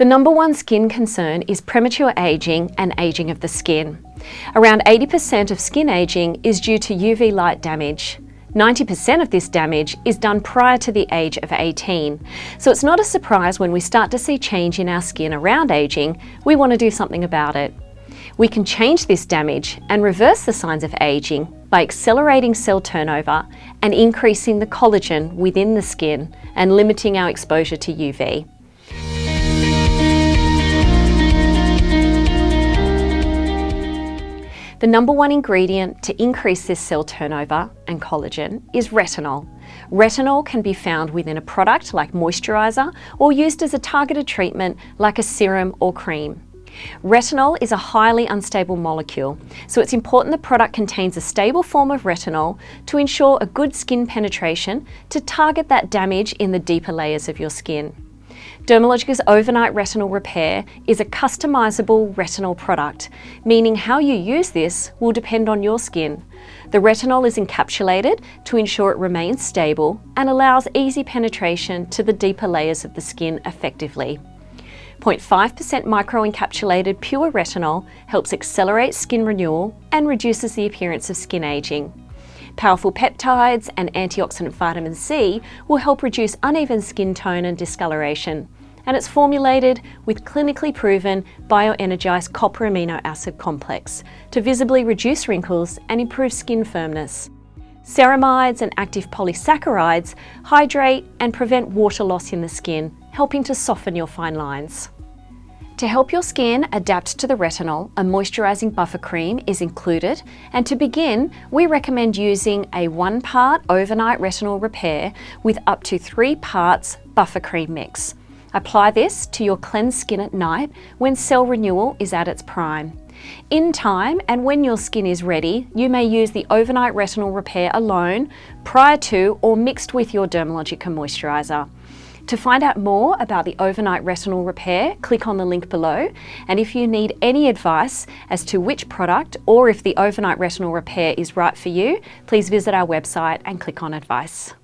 The number one skin concern is premature aging and aging of the skin. Around 80% of skin aging is due to UV light damage. 90% of this damage is done prior to the age of 18. So it's not a surprise when we start to see change in our skin around aging, we want to do something about it. We can change this damage and reverse the signs of aging by accelerating cell turnover and increasing the collagen within the skin and limiting our exposure to UV. The number one ingredient to increase this cell turnover and collagen is retinol. Retinol can be found within a product like moisturizer or used as a targeted treatment like a serum or cream. Retinol is a highly unstable molecule, so it's important the product contains a stable form of retinol to ensure a good skin penetration to target that damage in the deeper layers of your skin. Dermalogica's Overnight Retinol Repair is a customizable retinol product, meaning how you use this will depend on your skin. The retinol is encapsulated to ensure it remains stable and allows easy penetration to the deeper layers of the skin effectively. 0.5% microencapsulated pure retinol helps accelerate skin renewal and reduces the appearance of skin aging. Powerful peptides and antioxidant vitamin C will help reduce uneven skin tone and discoloration, and it's formulated with clinically proven bioenergized copper amino acid complex to visibly reduce wrinkles and improve skin firmness. Ceramides and active polysaccharides hydrate and prevent water loss in the skin, helping to soften your fine lines. To help your skin adapt to the retinol, a moisturizing buffer cream is included, and to begin, we recommend using a 1-part overnight retinol repair with up to 3 parts buffer cream mix. Apply this to your cleansed skin at night when cell renewal is at its prime. In time and when your skin is ready, you may use the overnight retinol repair alone, prior to or mixed with your Dermalogica moisturizer. To find out more about the Overnight Retinol Repair, click on the link below, and if you need any advice as to which product or if the Overnight Retinol Repair is right for you, please visit our website and click on advice.